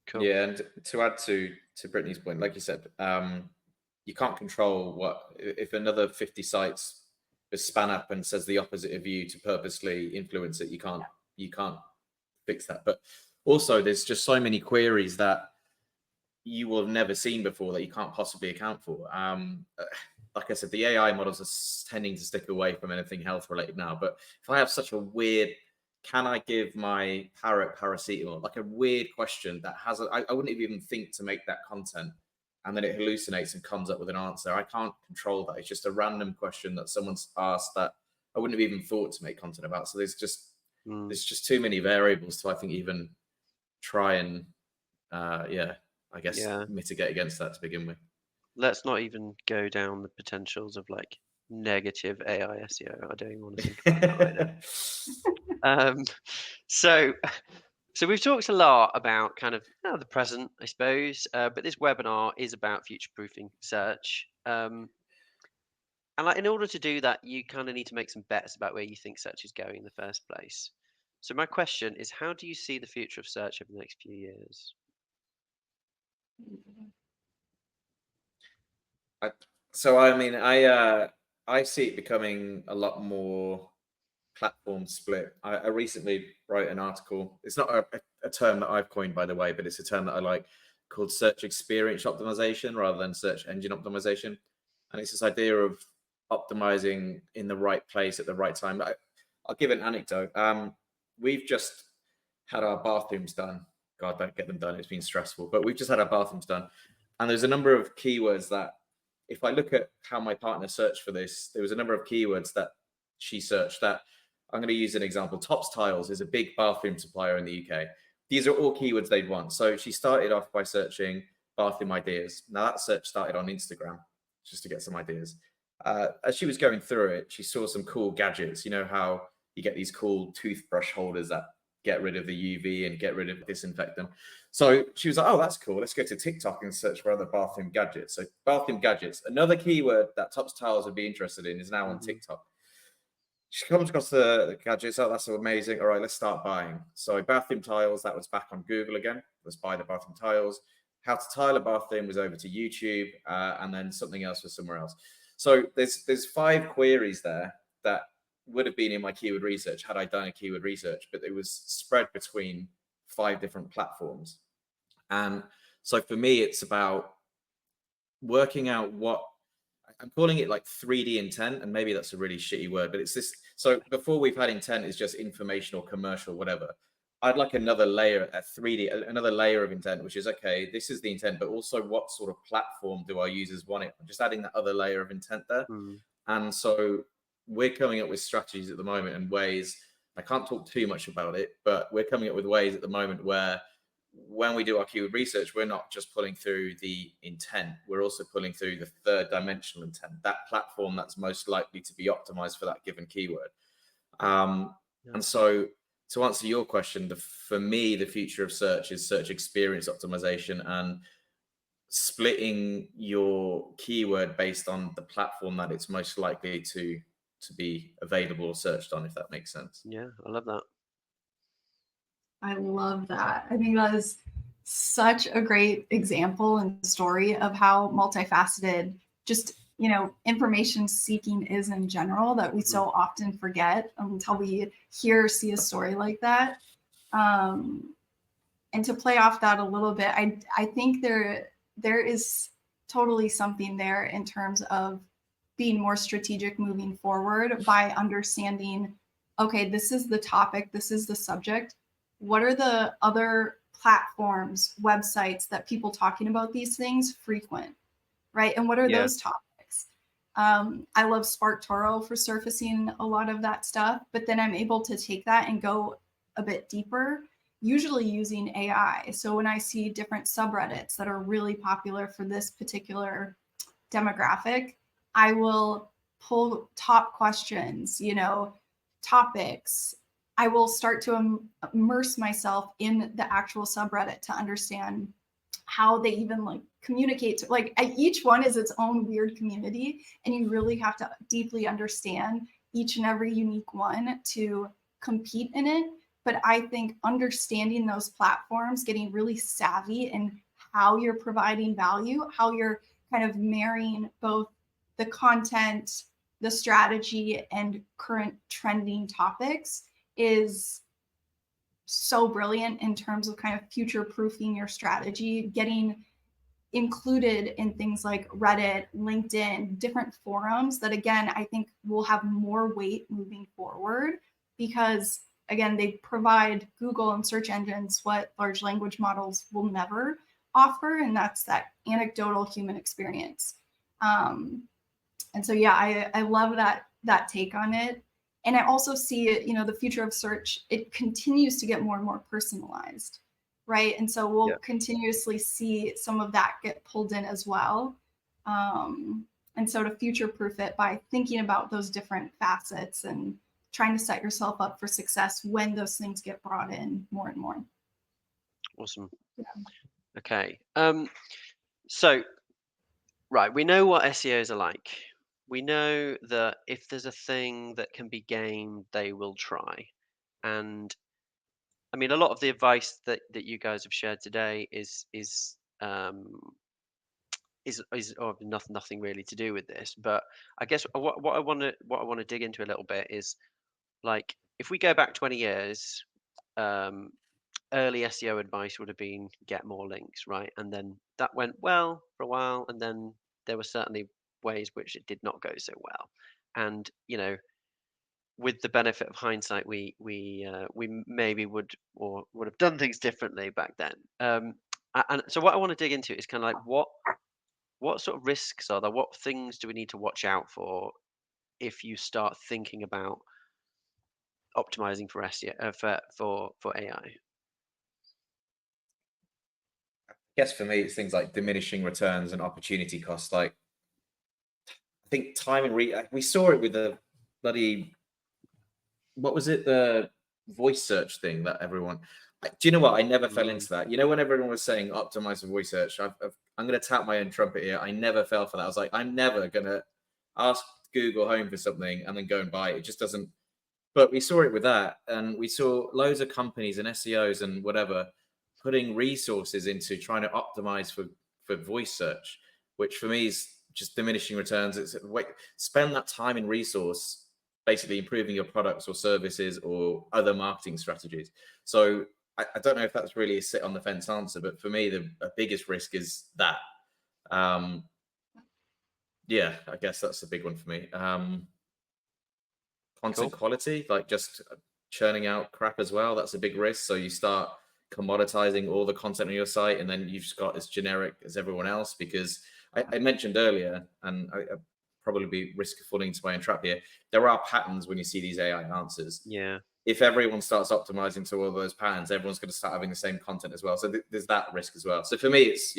Cool. Yeah, and to add to Brittany's point, like you said, you can't control if another 50 sites is span up and says the opposite of you to purposely influence it. You can't fix that. But also, there's just so many queries that you will have never seen before that you can't possibly account for. Like I said, the AI models are tending to stick away from anything health related now. But if I have such a weird, can I give my parrot paracetamol, like a weird question that has, I wouldn't even think to make that content, and then it hallucinates and comes up with an answer. I can't control that. It's just a random question that someone's asked that I wouldn't have even thought to make content about. So there's just too many variables to, I think, even try and mitigate against that to begin with. Let's not even go down the potentials of like negative AI SEO. I don't even want to think about that either. So we've talked a lot about kind of the present, I suppose, but this webinar is about future-proofing search. And like in order to do that, you kind of need to make some bets about where you think search is going in the first place. So my question is, how do you see the future of search over the next few years? I see it becoming a lot more platform split. I recently wrote an article. It's not a term that I've coined, by the way, but it's a term that I like, called search experience optimization rather than search engine optimization. And it's this idea of optimizing in the right place at the right time. I'll give an anecdote. We've just had our bathrooms done. God, don't get them done. It's been stressful, but we've just had our bathrooms done. And there's a number of keywords that, if I look at how my partner searched for this, there was a number of keywords that she searched that, I'm going to use an example. Tops Tiles is a big bathroom supplier in the UK. These are all keywords they'd want. So she started off by searching bathroom ideas. Now that search started on Instagram just to get some ideas. As she was going through it, she saw some cool gadgets. You know how you get these cool toothbrush holders that get rid of the UV and get rid of disinfectant. So she was like, oh, that's cool. Let's go to TikTok and search for other bathroom gadgets. So bathroom gadgets, another keyword that Tops Tiles would be interested in, is now on TikTok. She comes across the gadgets. Oh, that's amazing. All right, let's start buying. So bathroom tiles, that was back on Google again. Let's buy the bathroom tiles. How to tile a bathroom was over to YouTube, and then something else was somewhere else. So there's 5 queries there that would have been in my keyword research had I done a keyword research, but it was spread between 5 different platforms. And so for me, it's about working out what I'm calling it, like 3D intent, and maybe that's a really shitty word, but it's this. So before we've had intent is just informational, commercial, whatever. I'd like another layer at 3D, another layer of intent, which is, okay, this is the intent, but also what sort of platform do our users want it? I'm just adding that other layer of intent there. And so we're coming up with strategies at the moment and ways, I can't talk too much about it, but we're coming up with ways at the moment where when we do our keyword research, we're not just pulling through the intent, we're also pulling through the 3rd dimensional intent, that platform that's most likely to be optimized for that given keyword. And so to answer your question, for me, the future of search is search experience optimization and splitting your keyword based on the platform that it's most likely to be available or searched on, if that makes sense. Yeah, I love that. I love that. I think that is such a great example and story of how multifaceted just, information seeking is in general, that we so often forget until we see a story like that. And And to play off that a little bit, I think there is totally something there in terms of being more strategic moving forward by understanding, okay, this is the topic, this is the subject. What are the other platforms, websites that people talking about these things frequent, right? And what are those topics? I love SparkToro for surfacing a lot of that stuff, but then I'm able to take that and go a bit deeper, usually using AI. So when I see different subreddits that are really popular for this particular demographic, I will pull top questions, topics. I will start to immerse myself in the actual subreddit to understand how they even like communicate to, like, each one is its own weird community, and you really have to deeply understand each and every unique one to compete in it. But I think understanding those platforms, getting really savvy in how you're providing value, how you're kind of marrying both the content, the strategy, and current trending topics is so brilliant in terms of kind of future proofing your strategy, getting included in things like Reddit, LinkedIn, different forums that, again, I think will have more weight moving forward because, again, they provide Google and search engines what large language models will never offer, and that's that anecdotal human experience. And so, yeah, I love that take on it. And I also see it, the future of search, it continues to get more and more personalized, right? And so we'll continuously see some of that get pulled in as well. And so to future-proof it by thinking about those different facets and trying to set yourself up for success when those things get brought in more and more. Awesome. Yeah. Okay. So, right, we know what SEOs are like. We know that if there's a thing that can be gamed, they will try. And I mean, a lot of the advice that you guys have shared today is nothing really to do with this. But I guess what I want to dig into a little bit is, like, if we go back 20 years, early SEO advice would have been get more links, right? And then that went well for a while, and then there were certainly ways which it did not go so well. And with the benefit of hindsight, we maybe would have done things differently back then. And so what I want to dig into is kind of like what sort of risks are there? What things do we need to watch out for if you start thinking about optimizing for SEO for AI? I guess for me, it's things like diminishing returns and opportunity costs. Like, I think time and we saw it with the bloody, what was it? The voice search thing that everyone. Do you know what? I never fell into that. When everyone was saying optimize for voice search, I'm going to tap my own trumpet here. I never fell for that. I was like, I'm never going to ask Google Home for something and then go and buy it. It just doesn't. But we saw it with that, and we saw loads of companies and SEOs and whatever putting resources into trying to optimize for voice search, which for me is just diminishing returns. It's spend that time and resource basically improving your products or services or other marketing strategies. So I don't know if that's really a sit on the fence answer, but for me, the biggest risk is that. Yeah, I guess that's a big one for me. Content quality, like just churning out crap as well. That's a big risk. So you start commoditizing all the content on your site, and then you've just got as generic as everyone else. Because I mentioned earlier, and I probably be risk of falling into my own trap here, there are patterns when you see these AI answers. Yeah. If everyone starts optimizing to all those patterns, everyone's going to start having the same content as well. So there's that risk as well. So for me, it's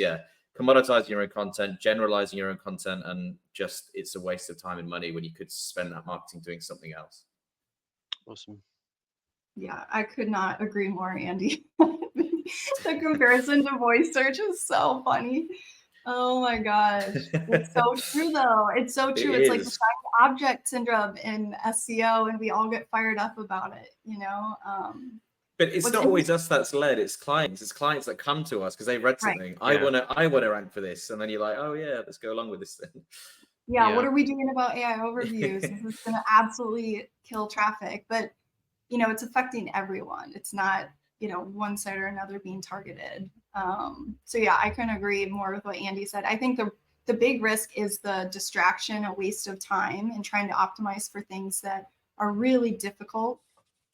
commoditizing your own content, generalizing your own content, and just it's a waste of time and money when you could spend that marketing doing something else. Awesome. Yeah, I could not agree more, Andy. The comparison to voice search is so funny. Oh my gosh. It's so true though. It's so true. It's like the shiny object syndrome in SEO, and we all get fired up about it, But it's not always us that's led, it's clients. It's clients that come to us because they read something. Right. I wanna rank for this. And then you're like, oh yeah, let's go along with this thing. Yeah, what are we doing about AI overviews? This is gonna absolutely kill traffic. But it's affecting everyone. It's not one side or another being targeted. So yeah, I couldn't agree more with what Andy said. I think the big risk is the distraction, a waste of time, and trying to optimize for things that are really difficult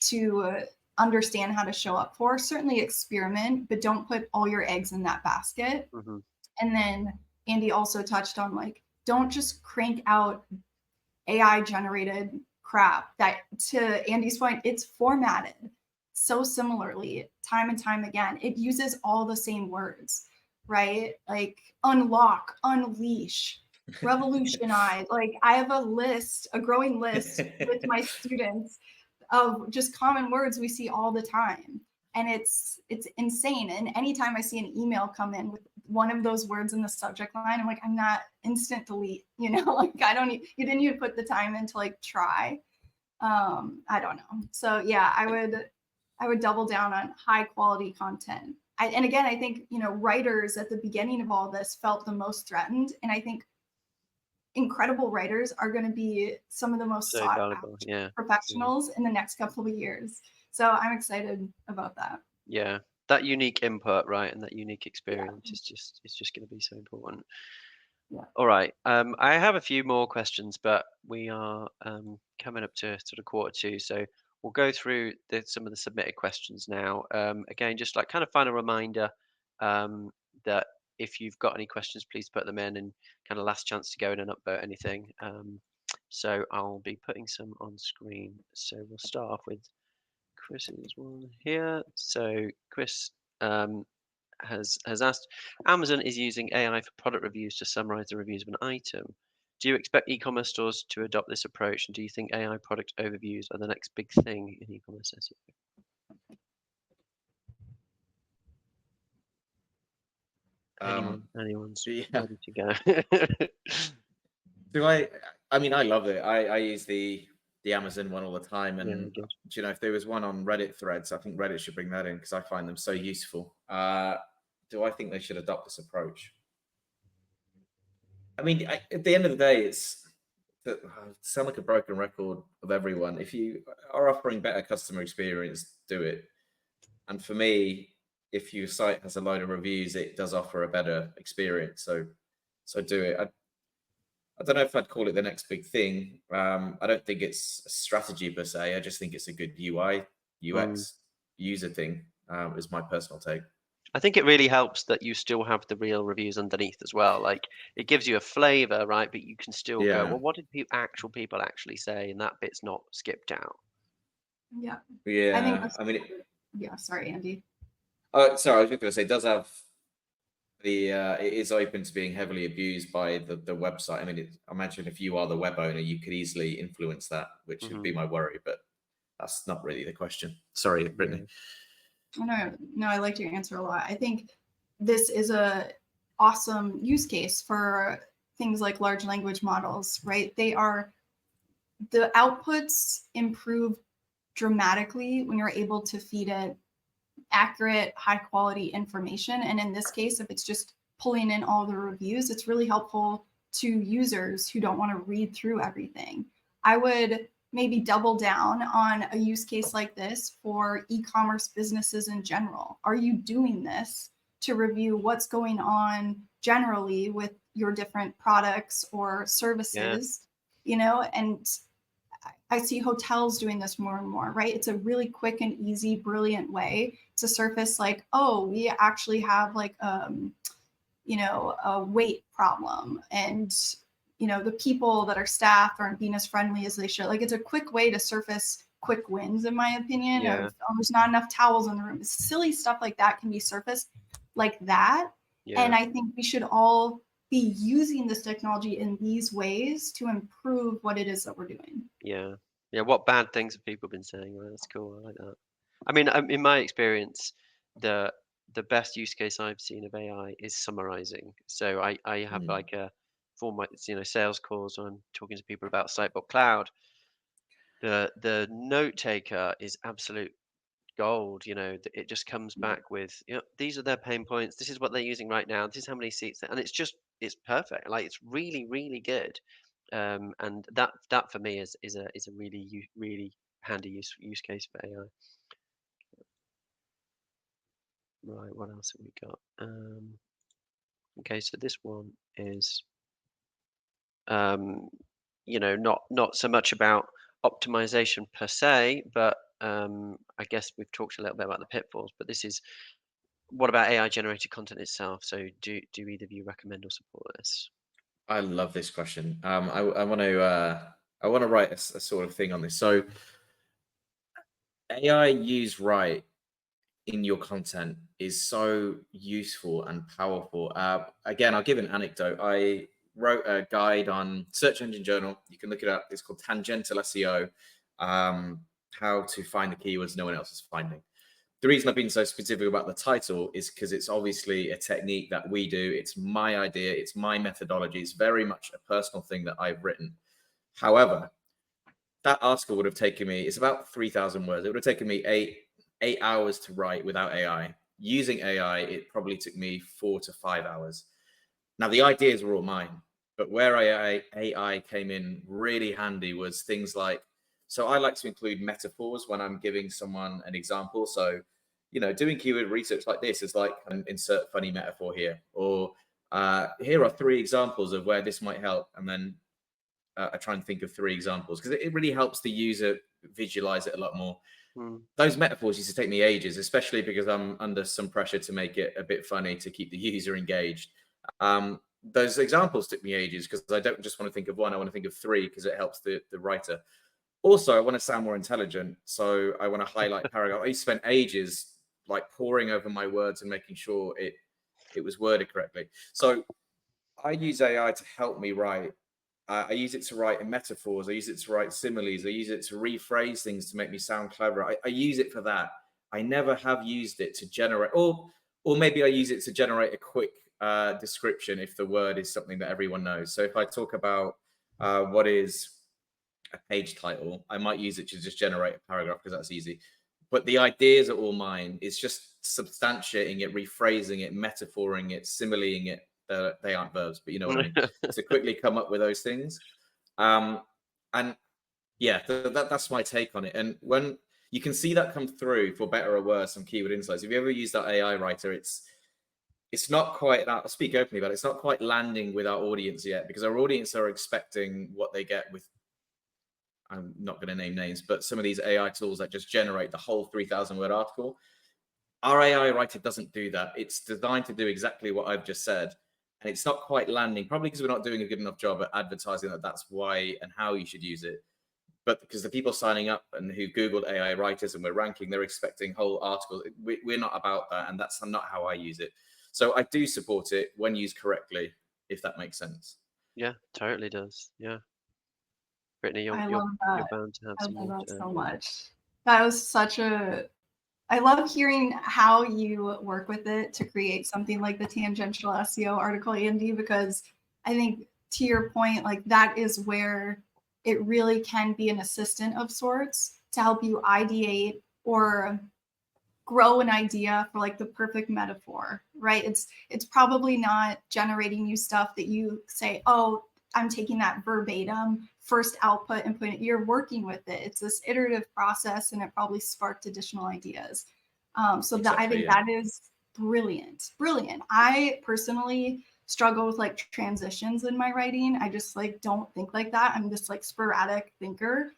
to understand how to show up for. Certainly experiment, but don't put all your eggs in that basket. Mm-hmm. And then Andy also touched on like, don't just crank out AI generated crap that, to Andy's point, it's formatted so similarly time and time again. It uses all the same words, right? Like unlock, unleash, revolutionize. Like I have a growing list with my students of just common words we see all the time. And it's insane. And anytime I see an email come in with one of those words in the subject line, I'm like, I'm not instant delete, like I don't need, you didn't even put the time in to like try. I don't know. So yeah, I would double down on high quality content. And again, I think, writers at the beginning of all this felt the most threatened. And I think incredible writers are going to be some of the most sought after professionals in the next couple of years. So I'm excited about that. Yeah, that unique input, right, and that unique experience is just going to be so important. Yeah. All right. I have a few more questions, but we are coming up to sort of 1:45, so we'll go through some of the submitted questions now. Again, just like kind of final reminder that if you've got any questions, please put them in, and kind of last chance to go in and upvote anything. So I'll be putting some on screen. So we'll start off with Chris's one here. So Chris has asked, Amazon is using AI for product reviews to summarize the reviews of an item. Do you expect e-commerce stores to adopt this approach, and do you think AI product overviews are the next big thing in e-commerce SEO? Anyone's ready to go. I mean, I love it. I use the Amazon one all the time, and if there was one on Reddit threads, I think Reddit should bring that in because I find them so useful. Do I think they should adopt this approach? I mean, at the end of the day, I sound like a broken record of everyone. If you are offering better customer experience, do it. And for me, if your site has a load of reviews, it does offer a better experience. So do it. I don't know if I'd call it the next big thing. I don't think it's a strategy per se. I just think it's a good UI, UX user thing, is my personal take. I think it really helps that you still have the real reviews underneath as well. Like it gives you a flavor, right? But you can still go, well, what did actual people actually say? And that bit's not skipped out. Yeah. Yeah. Yeah. Sorry, Andy. Sorry, I was just going to say, it does have it is open to being heavily abused by the website. I mean, I imagine if you are the web owner, you could easily influence that, which would be my worry, but that's not really the question. Sorry, Brittany. No, I liked your answer a lot. I think this is a awesome use case for things like large language models, right? The outputs improve dramatically when you're able to feed it accurate, high quality information. And in this case, if it's just pulling in all the reviews, it's really helpful to users who don't want to read through everything. I would maybe double down on a use case like this for e-commerce businesses in general. Are you doing this to review what's going on generally with your different products or services? And I see hotels doing this more and more, right? It's a really quick and easy, brilliant way to surface like, oh, we actually have like, a weight problem, and the people that are staff aren't being as friendly as they should. Like it's a quick way to surface quick wins, in my opinion. Of, oh, there's not enough towels in the room. Silly stuff like that can be surfaced like that. And I think we should all be using this technology in these ways to improve what it is that we're doing. Yeah. What bad things have people been saying? Well, that's cool. I like that. I mean, in my experience, the best use case I've seen of AI is summarizing. So I have like for my sales calls when I'm talking to people about Sitebook Cloud. The note taker is absolute gold. It just comes back with these are their pain points. This is what they're using right now. This is how many seats, and it's perfect. Like it's really really good. And that for me is a really really handy use case for AI. Right, what else have we got? Okay, so this one is, you know, not so much about optimization per se, but I guess we've talked a little bit about the pitfalls, but this is, what about AI generated content itself? So do either of you recommend or support this? I love this question. I want to write a sort of thing on this. So AI used right in your content is so useful and powerful. Again, I'll give an anecdote. I wrote a guide on Search Engine Journal. You can look it up. It's called Tangential SEO, how to find the keywords no one else is finding. The reason I've been so specific about the title is because it's obviously a technique that we do. It's my idea. It's my methodology. It's very much a personal thing that I've written. However, that article would have taken me, it's about 3,000 words. It would have taken me eight hours to write without AI. Using AI, it probably took me 4 to 5 hours. Now, the ideas were all mine, but where AI came in really handy was things like, so I like to include metaphors when I'm giving someone an example. So, you know, doing keyword research like this is like an insert funny metaphor here, or here are 3 examples of where this might help. And then I try and think of 3 examples because it really helps the user visualize it a lot more. Those metaphors used to take me ages, especially because I'm under some pressure to make it a bit funny to keep the user engaged. Those examples took me ages because I don't just want to think of 1, I want to think of 3 because it helps the writer. Also, I want to sound more intelligent, so I want to highlight paragraph. I used to spend ages like poring over my words and making sure it was worded correctly. So I use AI to help me write. I use it to write in metaphors. I use it to write similes. I use it to rephrase things to make me sound clever. I use it for that. I never have used it to generate, or maybe I use it to generate a quick description if the word is something that everyone knows. So if I talk about what is a page title, I might use it to just generate a paragraph because that's easy. But the ideas are all mine. It's just substantiating it, rephrasing it, metaphoring it, similing it. They aren't verbs, but you know what I mean. To quickly come up with those things, and yeah, that's my take on it. And when you can see that come through, for better or worse, some keyword insights. If you ever use that AI writer, it's not quite. I'll speak openly about it. It's not quite landing with our audience yet because our audience are expecting what they get with, I'm not going to name names, but some of these AI tools that just generate the whole 3,000 word article. Our AI writer doesn't do that. It's designed to do exactly what I've just said. And it's not quite landing, probably because we're not doing a good enough job at advertising that that's why and how you should use it. But because the people signing up and who Googled AI writers and we're ranking, they're expecting whole articles. We're not about that. And that's not how I use it. So I do support it when used correctly, if that makes sense. Yeah, totally does. Yeah. Brittany, I love that. you're bound to have I some love more that to so much. That was such a, I love hearing how you work with it to create something like the tangential SEO article, Andy, because I think to your point, like that is where it really can be an assistant of sorts to help you ideate or grow an idea for like the perfect metaphor, right? It's probably not generating you stuff that you say, oh, I'm taking that verbatim first output and putting it, you're working with it. It's this iterative process and it probably sparked additional ideas. So exactly, that I think that is brilliant. I personally struggle with like transitions in my writing. I just like don't think like that. I'm this like sporadic thinker.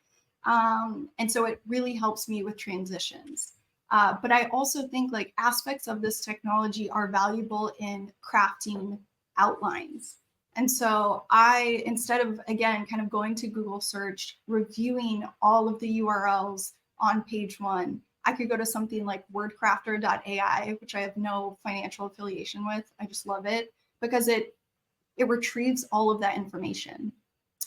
And so it really helps me with transitions. But I also think like aspects of this technology are valuable in crafting outlines. And so I, instead of, again, kind of going to Google search, reviewing all of the URLs on page 1, I could go to something like wordcrafter.ai, which I have no financial affiliation with. I just love it because it retrieves all of that information.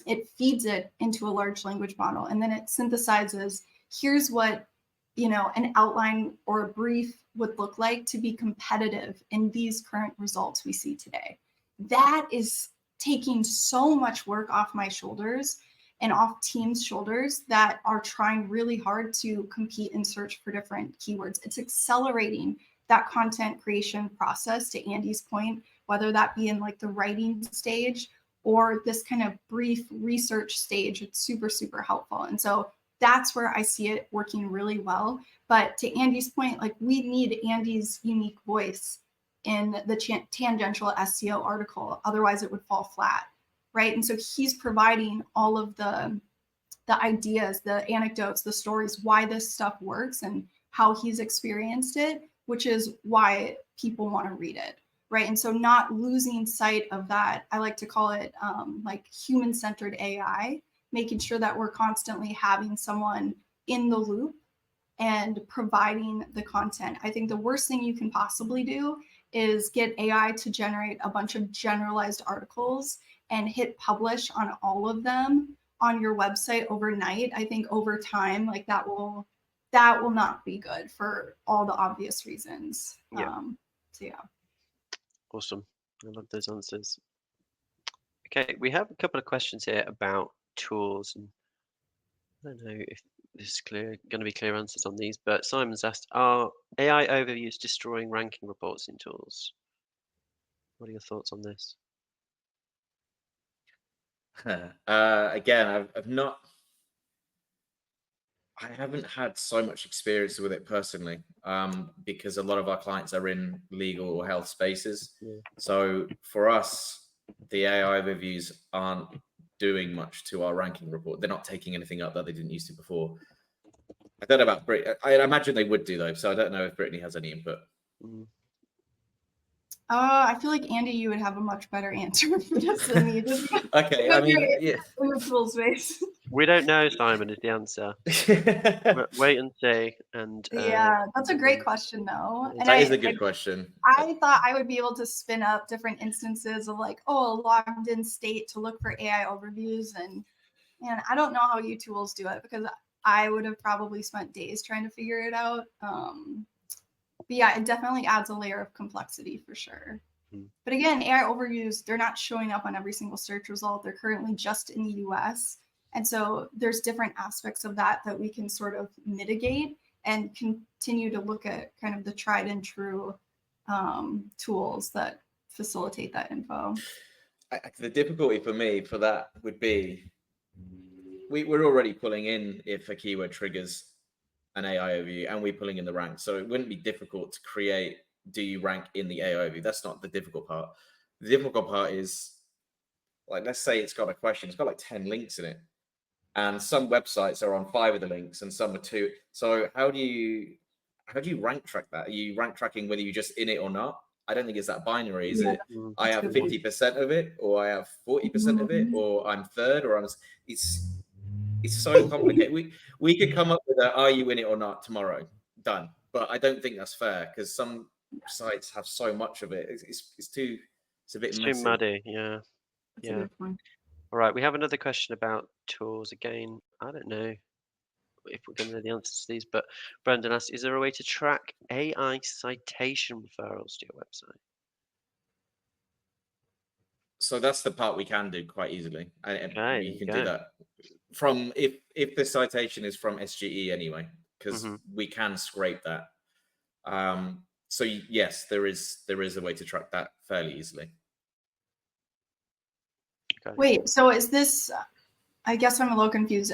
It feeds it into a large language model, and then it synthesizes, here's what, you know, an outline or a brief would look like to be competitive in these current results we see today. That is taking so much work off my shoulders and off teams' shoulders that are trying really hard to compete and search for different keywords. It's accelerating that content creation process, to Andy's point, whether that be in like the writing stage or this kind of brief research stage. It's super, super helpful. And so that's where I see it working really well. But to Andy's point, like we need Andy's unique voice in the tangential SEO article. Otherwise it would fall flat, right? And so he's providing all of the ideas, the anecdotes, the stories, why this stuff works and how he's experienced it, which is why people want to read it, right? And so not losing sight of that, I like to call it like human-centered AI, making sure that we're constantly having someone in the loop and providing the content. I think the worst thing you can possibly do is get AI to generate a bunch of generalized articles and hit publish on all of them on your website overnight. I think over time, like that will not be good for all the obvious reasons. Yeah. So yeah. Awesome. I love those answers. Okay, we have a couple of questions here about tools, and I don't know if this is going to be clear answers on these, but Simon's asked, are AI overviews destroying ranking reports in tools? What are your thoughts on this? Again, I haven't had so much experience with it personally, because a lot of our clients are in legal or health spaces. Yeah. So for us, the AI overviews aren't doing much to our ranking report. They're not taking anything up that they didn't used to before. I don't know about Brittany. I imagine they would do though, so I don't know if Brittany has any input. I feel like Andy, you would have a much better answer for this than me. Okay, I mean, yeah. In the tool space. We don't know, Simon, is the answer. Wait and see. And yeah, that's a great question, though. And that is a good question. I thought I would be able to spin up different instances of like, oh, a logged in state to look for AI overviews, and I don't know how you tools do it because I would have probably spent days trying to figure it out. But yeah, it definitely adds a layer of complexity for sure. But again, AI overviews, they're not showing up on every single search result. They're currently just in the US. And so there's different aspects of that we can sort of mitigate and continue to look at kind of the tried and true tools that facilitate that info. The difficulty for me for that would be we're already pulling in if a keyword triggers an AI overview and we're pulling in the rank. So it wouldn't be difficult to create, do you rank in the AI overview? That's not the difficult part. The difficult part is, like, let's say it's got a question, it's got like 10 links in it. And some websites are on 5 of the links and some are 2. So how do you rank track that? Are you rank tracking whether you're just in it or not? I don't think it's that binary, is it? I have 50% of it, or I have 40% of it, or I'm third, or it's so complicated. We could come up with a "are you in it or not" tomorrow, done. But I don't think that's fair because some sites have so much of it. It's a bit messy. Too muddy. Yeah. That's a good point. All right, we have another question about tools again. I don't know if we're going to know the answers to these, but Brendan asks, is there a way to track AI citation referrals to your website? So that's the part we can do quite easily. Okay, you can do that from if the citation is from SGE anyway, because we can scrape that. So yes, there is a way to track that fairly easily. Okay. Wait, so is this? I guess I'm a little confused.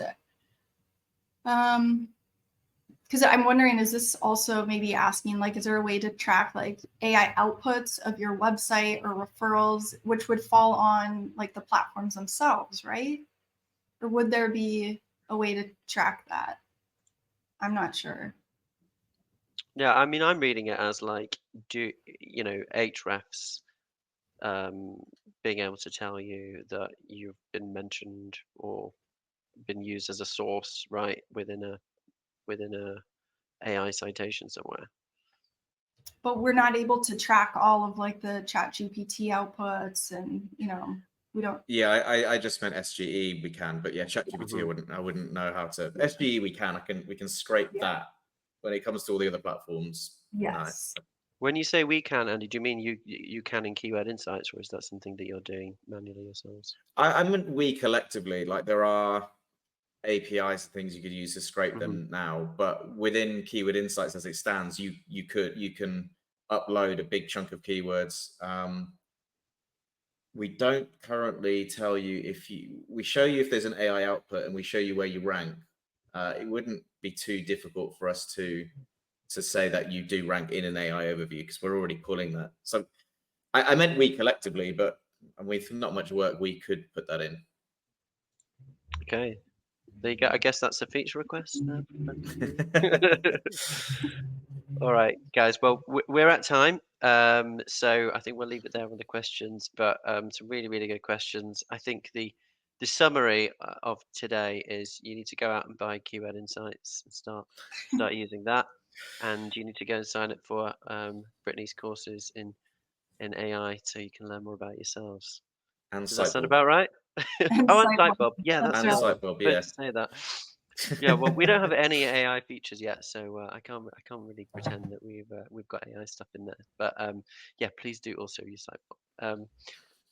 Because I'm wondering, is this also maybe asking, like, is there a way to track like AI outputs of your website or referrals, which would fall on like the platforms themselves, right? Or would there be a way to track that? I'm not sure. Yeah, I mean, I'm reading it as like, Ahrefs being able to tell you that you've been mentioned or been used as a source, right, within a AI citation somewhere. But we're not able to track all of like the ChatGPT outputs, and we don't. Yeah, I just meant SGE. We can, but yeah, ChatGPT I wouldn't know how to. SGE we can scrape that. When it comes to all the other platforms, yes. No. When you say we can, Andy, do you mean you can in Keyword Insights, or is that something that you're doing manually yourselves? I meant we collectively. Like there are APIs and things you could use to scrape them now, but within Keyword Insights as it stands, you can upload a big chunk of keywords. We don't currently tell you we show you if there's an AI output and we show you where you rank. it wouldn't be too difficult for us to say that you do rank in an AI overview, because we're already pulling that. So I meant we collectively, but with not much work, we could put that in. Okay. There you go. I guess that's a feature request. All right, guys. Well, we're at time. So I think we'll leave it there on the questions, but some really, really good questions. I think the summary of today is you need to go out and buy Keyword Insights and start using that, and you need to go and sign up for Britney's courses in AI so you can learn more about yourselves. And Does that sound about right? Oh, and Sightbulb. Yeah, that's and the other Sightbulb, one. yeah. Say that. Yeah, well, we don't have any AI features yet, so I can't really pretend that we've got AI stuff in there. But yeah, please do also use Sightbulb.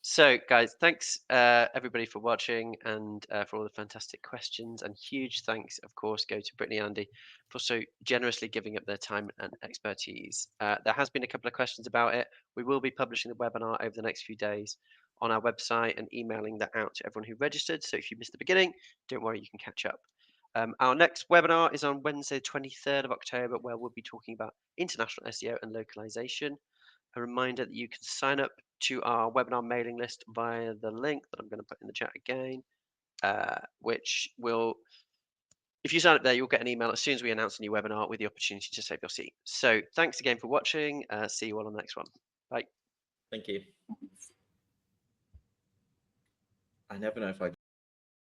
So, guys, thanks everybody for watching and for all the fantastic questions. And huge thanks, of course, go to Britney and Andy for so generously giving up their time and expertise. There has been a couple of questions about it. We will be publishing the webinar over the next few days on our website and emailing that out to everyone who registered. So if you missed the beginning, don't worry, you can catch up. Our next webinar is on Wednesday, 23rd of October, where we'll be talking about international SEO and localization. A reminder that you can sign up to our webinar mailing list via the link that I'm going to put in the chat again, which will, if you sign up there, you'll get an email as soon as we announce a new webinar with the opportunity to save your seat. So thanks again for watching. See you all on the next one. Bye. Thank you. I never know if I